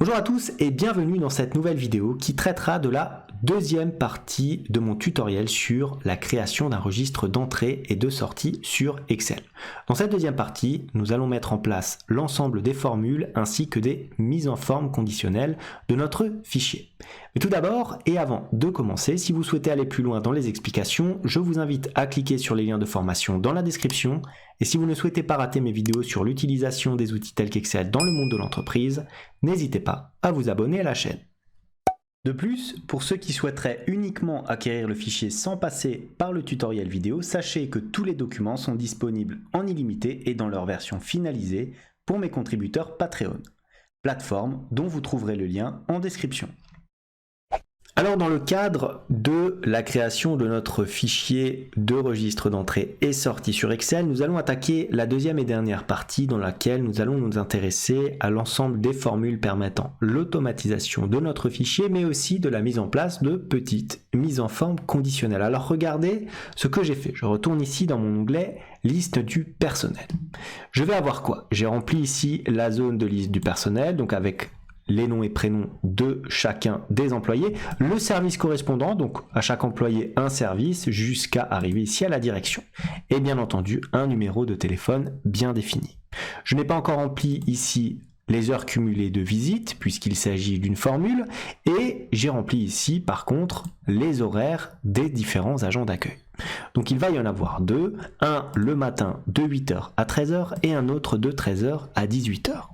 Bonjour à tous et bienvenue dans cette nouvelle vidéo qui traitera de la deuxième partie de mon tutoriel sur la création d'un registre d'entrée et de sortie sur Excel. Dans cette deuxième partie, nous allons mettre en place l'ensemble des formules ainsi que des mises en forme conditionnelles de notre fichier. Mais tout d'abord et avant de commencer, si vous souhaitez aller plus loin dans les explications, je vous invite à cliquer sur les liens de formation dans la description. Et si vous ne souhaitez pas rater mes vidéos sur l'utilisation des outils tels qu'Excel dans le monde de l'entreprise, n'hésitez pas à vous abonner à la chaîne. De plus, pour ceux qui souhaiteraient uniquement acquérir le fichier sans passer par le tutoriel vidéo, sachez que tous les documents sont disponibles en illimité et dans leur version finalisée pour mes contributeurs Patreon, plateforme dont vous trouverez le lien en description. Alors dans le cadre de la création de notre fichier de registre d'entrée et sortie sur Excel, nous allons attaquer la deuxième et dernière partie dans laquelle nous allons nous intéresser à l'ensemble des formules permettant l'automatisation de notre fichier, mais aussi de la mise en place de petites mises en forme conditionnelles. Alors regardez ce que j'ai fait. Je retourne ici dans mon onglet liste du personnel. Je vais avoir quoi? J'ai rempli ici la zone de liste du personnel, donc avec les noms et prénoms de chacun des employés, le service correspondant, donc à chaque employé un service, jusqu'à arriver ici à la direction. Et bien entendu, un numéro de téléphone bien défini. Je n'ai pas encore rempli ici les heures cumulées de visite, puisqu'il s'agit d'une formule, et j'ai rempli ici, par contre, les horaires des différents agents d'accueil. Donc il va y en avoir deux, un le matin de 8h à 13h et un autre de 13h à 18h.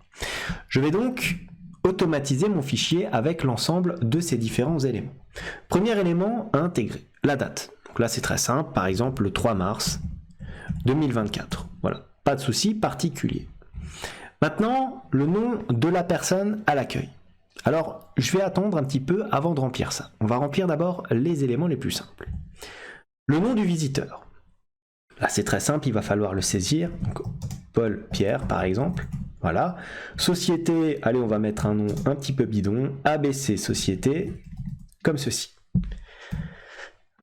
Je vais donc automatiser mon fichier avec l'ensemble de ces différents éléments. Premier élément à intégrer, la date. Donc là c'est très simple, par exemple le 3 mars 2024. Voilà, pas de souci particulier. Maintenant, le nom de la personne à l'accueil. Alors, je vais attendre un petit peu avant de remplir ça. On va remplir d'abord les éléments les plus simples. Le nom du visiteur. Là c'est très simple, il va falloir le saisir. Donc, Paul Pierre par exemple. Voilà. Société, allez, on va mettre un nom un petit peu bidon. ABC Société, comme ceci.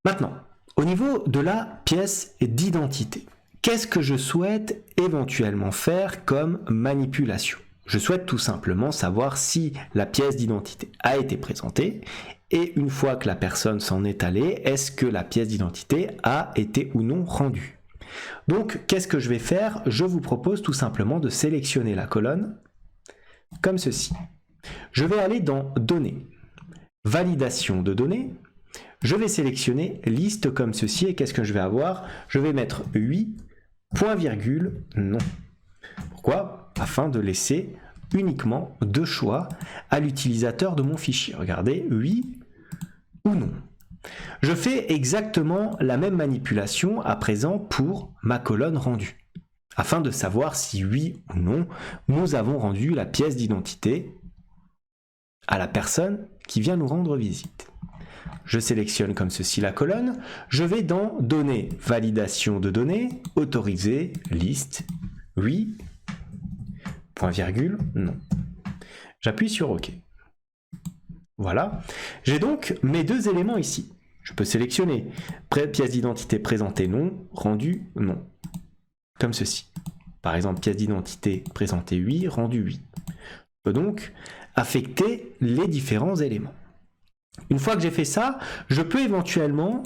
Maintenant, au niveau de la pièce d'identité, qu'est-ce que je souhaite éventuellement faire comme manipulation? Je souhaite tout simplement savoir si la pièce d'identité a été présentée et une fois que la personne s'en est allée, est-ce que la pièce d'identité a été ou non rendue? Donc, qu'est-ce que je vais faire? Je vous propose tout simplement de sélectionner la colonne comme ceci. Je vais aller dans Données, Validation de données. Je vais sélectionner Liste comme ceci et qu'est-ce que je vais avoir? Je vais mettre 8, point virgule, non. Pourquoi? Afin de laisser uniquement deux choix à l'utilisateur de mon fichier. Regardez, oui ou non. Je fais exactement la même manipulation à présent pour ma colonne rendue, afin de savoir si oui ou non nous avons rendu la pièce d'identité à la personne qui vient nous rendre visite. Je sélectionne comme ceci la colonne, je vais dans Données, Validation de données, Autoriser, Liste, oui, point virgule, non. J'appuie sur OK. Voilà, j'ai donc mes deux éléments ici. Je peux sélectionner pièce d'identité présentée non, rendue non. Comme ceci. Par exemple, pièce d'identité présentée oui, rendue oui. Je peux donc affecter les différents éléments. Une fois que j'ai fait ça, je peux éventuellement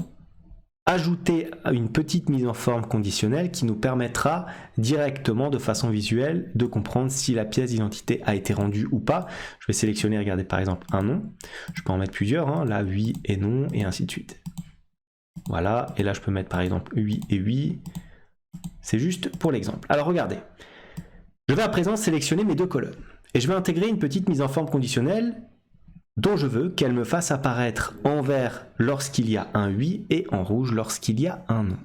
ajouter une petite mise en forme conditionnelle qui nous permettra directement de façon visuelle de comprendre si la pièce d'identité a été rendue ou pas. Je vais sélectionner, regardez par exemple un nom, je peux en mettre plusieurs, hein, là oui et non et ainsi de suite. Voilà, et là je peux mettre par exemple oui et oui, c'est juste pour l'exemple. Alors regardez, je vais à présent sélectionner mes deux colonnes et je vais intégrer une petite mise en forme conditionnelle dont je veux qu'elle me fasse apparaître en vert lorsqu'il y a un oui et en rouge lorsqu'il y a un non.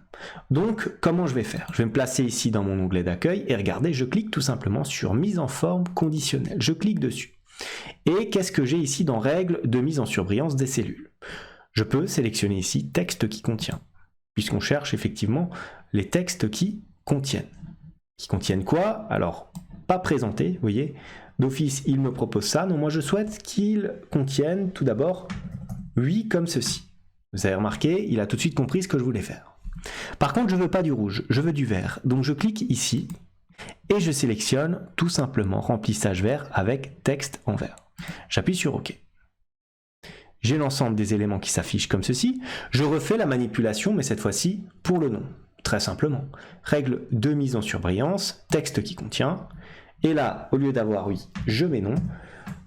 Donc, comment je vais faire? Je vais me placer ici dans mon onglet d'accueil et regardez, je clique tout simplement sur mise en forme conditionnelle. Je clique dessus. Et qu'est-ce que j'ai ici dans règles de mise en surbrillance des cellules? Je peux sélectionner ici texte qui contient, puisqu'on cherche effectivement les textes qui contiennent. Qui contiennent quoi? Alors, pas présenté, vous voyez. D'office, il me propose ça. Non, moi je souhaite qu'il contienne tout d'abord oui comme ceci. Vous avez remarqué, il a tout de suite compris ce que je voulais faire. Par contre, je ne veux pas du rouge, je veux du vert. Donc je clique ici et je sélectionne tout simplement remplissage vert avec texte en vert. J'appuie sur OK. J'ai l'ensemble des éléments qui s'affichent comme ceci. Je refais la manipulation, mais cette fois-ci pour le nom. Très simplement. Règle de mise en surbrillance, texte qui contient. Et là, au lieu d'avoir oui, je mets non.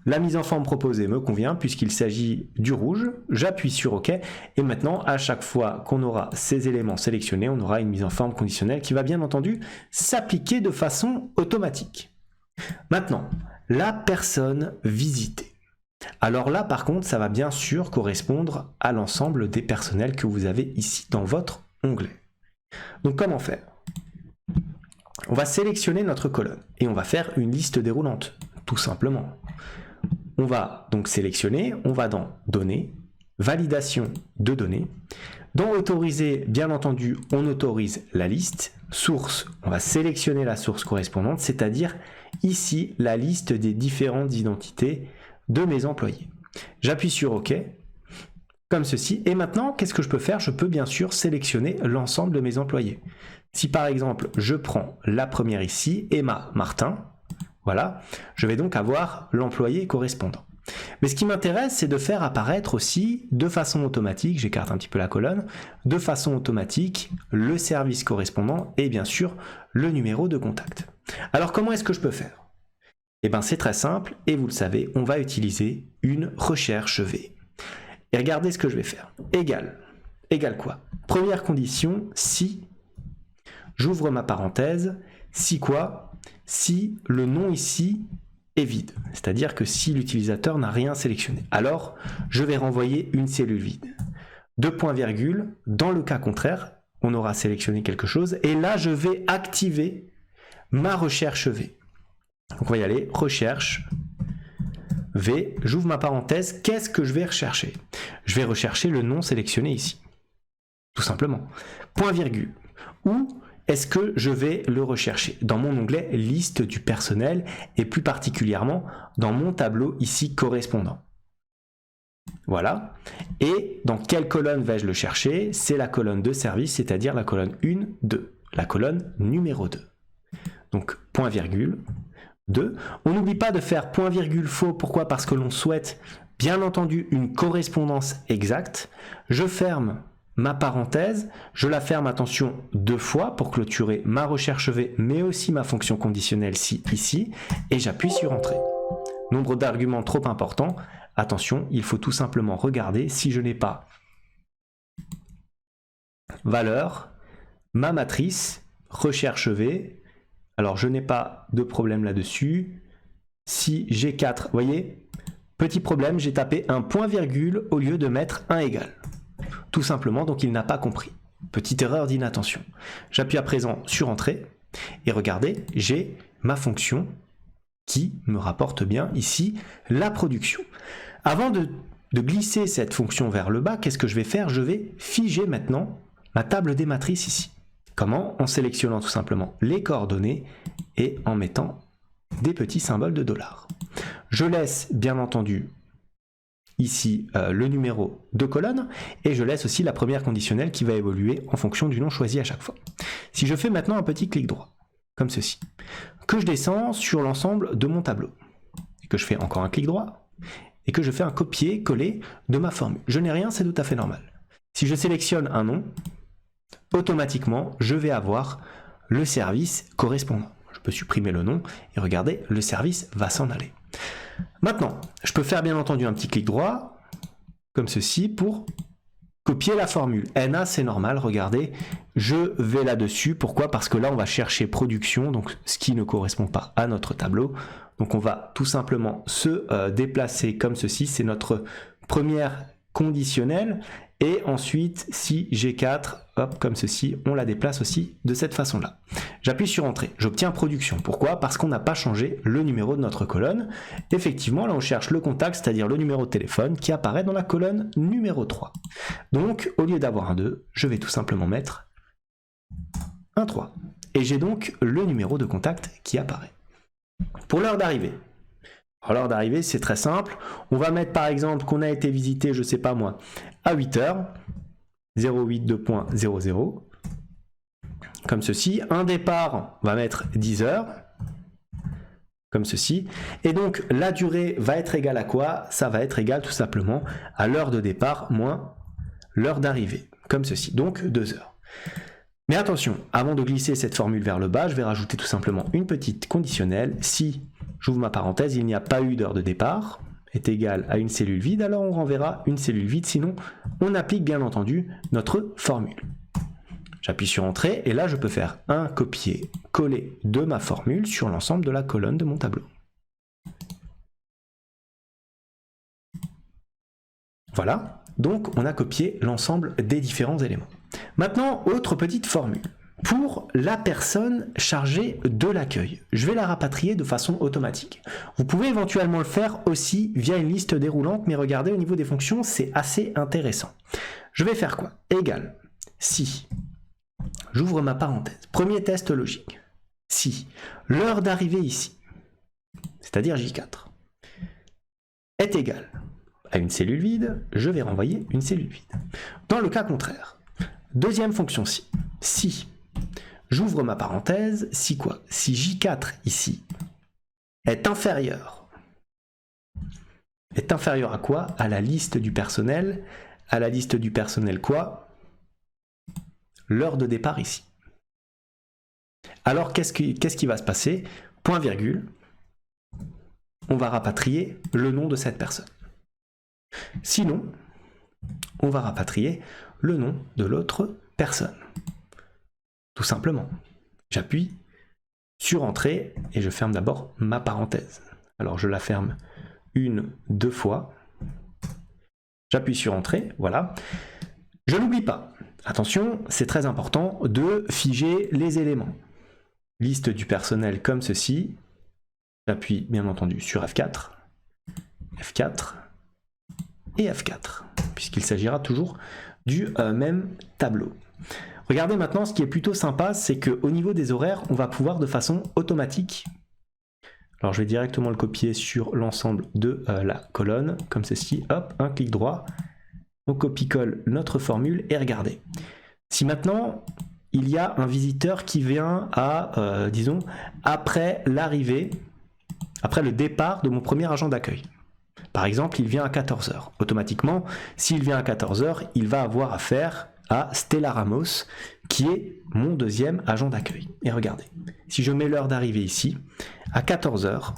La mise en forme proposée me convient puisqu'il s'agit du rouge. J'appuie sur OK. Et maintenant, à chaque fois qu'on aura ces éléments sélectionnés, on aura une mise en forme conditionnelle qui va bien entendu s'appliquer de façon automatique. Maintenant, la personne visitée. Alors là, par contre, ça va bien sûr correspondre à l'ensemble des personnels que vous avez ici dans votre onglet. Donc, comment faire? On va sélectionner notre colonne et on va faire une liste déroulante, tout simplement. On va donc sélectionner, on va dans Données, Validation de données. Dans Autoriser, bien entendu, on autorise la liste. Source, on va sélectionner la source correspondante, c'est-à-dire ici la liste des différentes identités de mes employés. J'appuie sur OK, comme ceci. Et maintenant, qu'est-ce que je peux faire? Je peux bien sûr sélectionner l'ensemble de mes employés. Si par exemple, je prends la première ici, Emma Martin, voilà, je vais donc avoir l'employé correspondant. Mais ce qui m'intéresse, c'est de faire apparaître aussi, de façon automatique, j'écarte un petit peu la colonne, de façon automatique, le service correspondant et bien sûr, le numéro de contact. Alors comment est-ce que je peux faire? Eh bien c'est très simple, et vous le savez, on va utiliser une recherche V. Et regardez ce que je vais faire. Égal quoi? Première condition, si, j'ouvre ma parenthèse, si quoi? Si le nom ici est vide. C'est-à-dire que si l'utilisateur n'a rien sélectionné. Alors, je vais renvoyer une cellule vide. Deux points virgule, dans le cas contraire, on aura sélectionné quelque chose, et là je vais activer ma recherche V. Donc on va y aller, recherche V, j'ouvre ma parenthèse, qu'est-ce que je vais rechercher? Je vais rechercher le nom sélectionné ici, tout simplement. Point virgule. Où est-ce que je vais le rechercher? Dans mon onglet liste du personnel et plus particulièrement dans mon tableau ici correspondant. Voilà. Et dans quelle colonne vais-je le chercher? C'est la colonne de service, c'est-à-dire la colonne 1, 2, la colonne numéro 2. Donc point virgule 2. On n'oublie pas de faire point virgule faux. Pourquoi? Parce que l'on souhaite bien entendu une correspondance exacte. Je ferme ma parenthèse, je la ferme, attention, 2 fois pour clôturer ma recherche V, mais aussi ma fonction conditionnelle si ici, et j'appuie sur Entrée. Nombre d'arguments trop important, attention, il faut tout simplement regarder si je n'ai pas valeur, ma matrice, recherche V, alors je n'ai pas de problème là-dessus, si j'ai 4, vous voyez, petit problème, j'ai tapé un point virgule au lieu de mettre un égal. Tout simplement, donc il n'a pas compris. Petite erreur d'inattention. J'appuie à présent sur Entrée et regardez, j'ai ma fonction qui me rapporte bien ici la production. Avant de glisser cette fonction vers le bas, qu'est-ce que je vais faire? Je vais figer maintenant ma table des matrices ici. Comment? En sélectionnant tout simplement les coordonnées et en mettant des petits symboles de $. Je laisse bien entendu ici le numéro de colonne et je laisse aussi la première conditionnelle qui va évoluer en fonction du nom choisi à chaque fois. Si je fais maintenant un petit clic droit, comme ceci, que je descends sur l'ensemble de mon tableau, et que je fais encore un clic droit, et que je fais un copier-coller de ma formule. Je n'ai rien, c'est tout à fait normal. Si je sélectionne un nom, automatiquement, je vais avoir le service correspondant. Je peux supprimer le nom et regardez, le service va s'en aller. Maintenant, je peux faire bien entendu un petit clic droit, comme ceci, pour copier la formule. NA, c'est normal, regardez, je vais là-dessus. Pourquoi? Parce que là, on va chercher production, donc ce qui ne correspond pas à notre tableau. Donc, on va tout simplement se déplacer comme ceci. C'est notre première conditionnelle. Et ensuite, si j'ai 4, hop, comme ceci, on la déplace aussi de cette façon-là. J'appuie sur Entrée, j'obtiens production. Pourquoi? Parce qu'on n'a pas changé le numéro de notre colonne. Effectivement, là, on cherche le contact, c'est-à-dire le numéro de téléphone qui apparaît dans la colonne numéro 3. Donc, au lieu d'avoir un 2, je vais tout simplement mettre un 3. Et j'ai donc le numéro de contact qui apparaît. Pour l'heure d'arrivée. Alors, l'heure d'arrivée, c'est très simple. On va mettre par exemple qu'on a été visité, je sais pas moi, à 8h, 08.2.00, comme ceci. Un départ, on va mettre 10h, comme ceci. Et donc la durée va être égale à quoi? Ça va être égal tout simplement à l'heure de départ moins l'heure d'arrivée, comme ceci, donc 2 heures. Mais attention, avant de glisser cette formule vers le bas, je vais rajouter tout simplement une petite conditionnelle. Si, j'ouvre ma parenthèse, il n'y a pas eu d'heure de départ, est égal à une cellule vide, alors on renverra une cellule vide, sinon on applique bien entendu notre formule. J'appuie sur Entrée, et là je peux faire un copier-coller de ma formule sur l'ensemble de la colonne de mon tableau. Voilà, donc on a copié l'ensemble des différents éléments. Maintenant, autre petite formule. Pour la personne chargée de l'accueil, je vais la rapatrier de façon automatique. Vous pouvez éventuellement le faire aussi via une liste déroulante, mais regardez au niveau des fonctions, c'est assez intéressant. Je vais faire quoi? Égal, si, j'ouvre ma parenthèse, premier test logique, si l'heure d'arrivée ici, c'est-à-dire J4, est égale à une cellule vide, je vais renvoyer une cellule vide. Dans le cas contraire, deuxième fonction si j'ouvre ma parenthèse, si quoi? Si J4 ici est inférieur à quoi? À la liste du personnel. À la liste du personnel quoi? L'heure de départ ici. Alors qu'est-ce qui va se passer? Point virgule, on va rapatrier le nom de cette personne. Sinon, on va rapatrier le nom de l'autre personne. Tout simplement. J'appuie sur Entrée et je ferme d'abord ma parenthèse. Alors je la ferme deux fois. J'appuie sur Entrée, voilà. Je n'oublie pas, attention, c'est très important de figer les éléments. Liste du personnel comme ceci. J'appuie bien entendu sur F4, F4 et F4, puisqu'il s'agira toujours du même tableau. Regardez maintenant, ce qui est plutôt sympa, c'est qu'au niveau des horaires, on va pouvoir de façon automatique. Alors je vais directement le copier sur l'ensemble de la colonne, comme ceci, hop, un clic droit, on copie-colle notre formule et regardez. Si maintenant, il y a un visiteur qui vient à, disons, après l'arrivée, après le départ de mon premier agent d'accueil. Par exemple, il vient à 14 h. Automatiquement, s'il vient à 14 h, il va avoir affaire à Stella Ramos, qui est mon deuxième agent d'accueil. Et regardez, si je mets l'heure d'arrivée ici, à 14 h,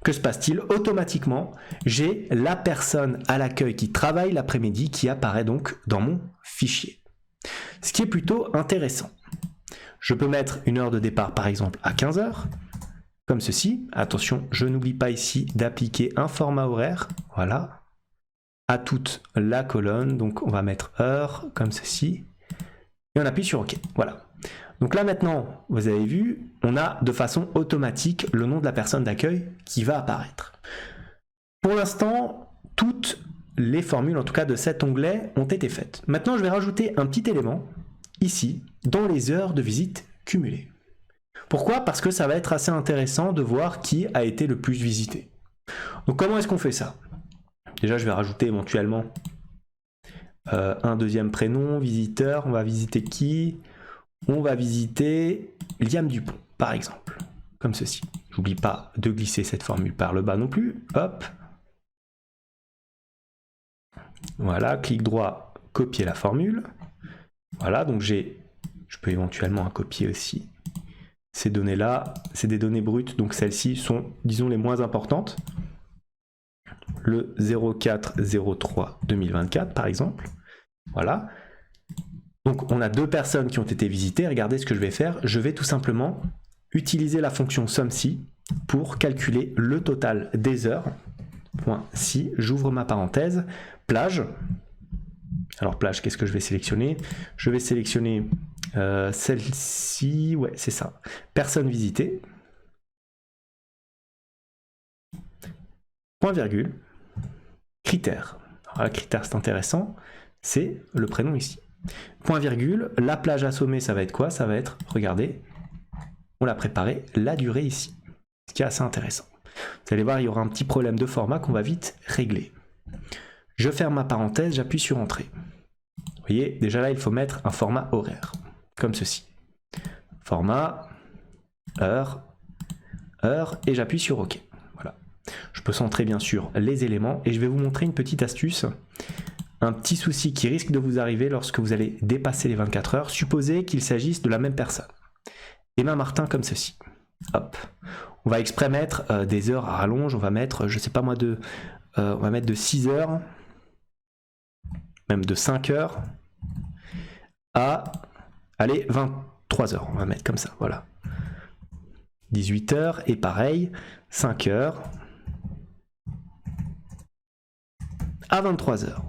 que se passe-t-il? Automatiquement, j'ai la personne à l'accueil qui travaille l'après-midi qui apparaît donc dans mon fichier. Ce qui est plutôt intéressant. Je peux mettre une heure de départ par exemple à 15 h, comme ceci. Attention, je n'oublie pas ici d'appliquer un format horaire, voilà, à toute la colonne. Donc on va mettre heure, comme ceci, et on appuie sur OK, voilà. Donc là maintenant, vous avez vu, on a de façon automatique le nom de la personne d'accueil qui va apparaître. Pour l'instant, toutes les formules, en tout cas de cet onglet, ont été faites. Maintenant, je vais rajouter un petit élément, ici, dans les heures de visite cumulées. Pourquoi? Parce que ça va être assez intéressant de voir qui a été le plus visité. Donc comment est-ce qu'on fait ça? Déjà, je vais rajouter éventuellement un deuxième prénom, visiteur. On va visiter qui? On va visiter Liam Dupont, par exemple, comme ceci. J'oublie pas de glisser cette formule par le bas non plus. Hop. Voilà, clic droit, copier la formule. Voilà, donc je peux éventuellement copier aussi ces données-là. C'est des données brutes, donc celles-ci sont, disons, les moins importantes. Le 04-03-2024, par exemple. Voilà. Donc on a deux personnes qui ont été visitées. Regardez ce que je vais faire. Je vais tout simplement utiliser la fonction SUMSI pour calculer le total des heures. Point si, j'ouvre ma parenthèse. Plage. Alors plage, qu'est-ce que je vais sélectionner? Je vais sélectionner celle-ci. Ouais, c'est ça. Personne visitée. Point virgule. Critère. Alors, le critère, c'est intéressant. C'est le prénom ici. Point virgule, la plage assommée, ça va être quoi? Ça va être, regardez, on l'a préparé, la durée ici. Ce qui est assez intéressant. Vous allez voir, il y aura un petit problème de format qu'on va vite régler. Je ferme ma parenthèse, j'appuie sur Entrée. Vous voyez, déjà là, il faut mettre un format horaire, comme ceci. Format, heure, heure et j'appuie sur OK. Voilà. Je peux centrer bien sûr les éléments et je vais vous montrer une petite astuce. Un petit souci qui risque de vous arriver lorsque vous allez dépasser les 24 heures. Supposez qu'il s'agisse de la même personne. Emma Martin comme ceci. Hop. On va exprès mettre des heures à rallonge. On va mettre, je sais pas moi, on va mettre de 6 heures, même de 5 heures à, allez, 23 heures. On va mettre comme ça, voilà. 18 heures et pareil, 5 heures à 23 heures.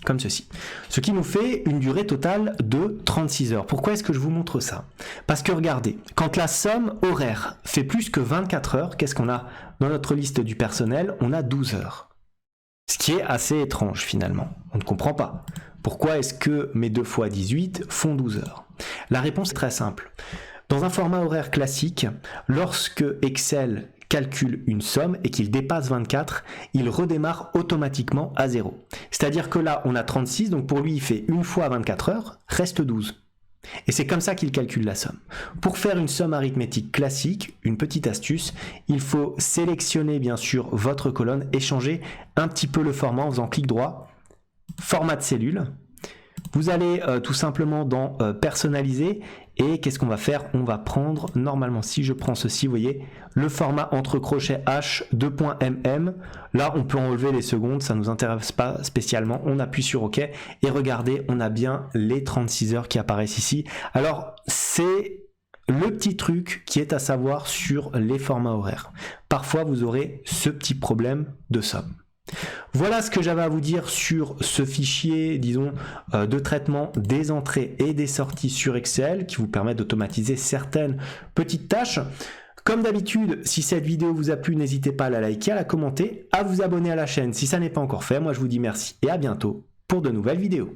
Comme ceci. Ce qui nous fait une durée totale de 36 heures. Pourquoi est-ce que je vous montre ça? Parce que regardez, quand la somme horaire fait plus que 24 heures, qu'est-ce qu'on a dans notre liste du personnel? On a 12 heures. Ce qui est assez étrange finalement. On ne comprend pas. Pourquoi est-ce que mes 2 fois 18 font 12 heures? La réponse est très simple. Dans un format horaire classique, lorsque Excel calcule une somme et qu'il dépasse 24, il redémarre automatiquement à 0. C'est-à-dire que là, on a 36, donc pour lui, il fait une fois 24 heures, reste 12. Et c'est comme ça qu'il calcule la somme. Pour faire une somme arithmétique classique, une petite astuce, il faut sélectionner bien sûr votre colonne et changer un petit peu le format en faisant clic droit, format de cellule. Vous allez tout simplement dans personnaliser et qu'est-ce qu'on va faire? On va prendre, normalement si je prends ceci, vous voyez, le format entre crochets H 2.mm. Là on peut enlever les secondes, ça ne nous intéresse pas spécialement. On appuie sur OK et regardez, on a bien les 36 heures qui apparaissent ici. Alors c'est le petit truc qui est à savoir sur les formats horaires. Parfois vous aurez ce petit problème de somme. Voilà ce que j'avais à vous dire sur ce fichier, disons, de traitement des entrées et des sorties sur Excel qui vous permet d'automatiser certaines petites tâches. Comme d'habitude, si cette vidéo vous a plu, n'hésitez pas à la liker, à la commenter, à vous abonner à la chaîne si ça n'est pas encore fait. Moi, je vous dis merci et à bientôt pour de nouvelles vidéos.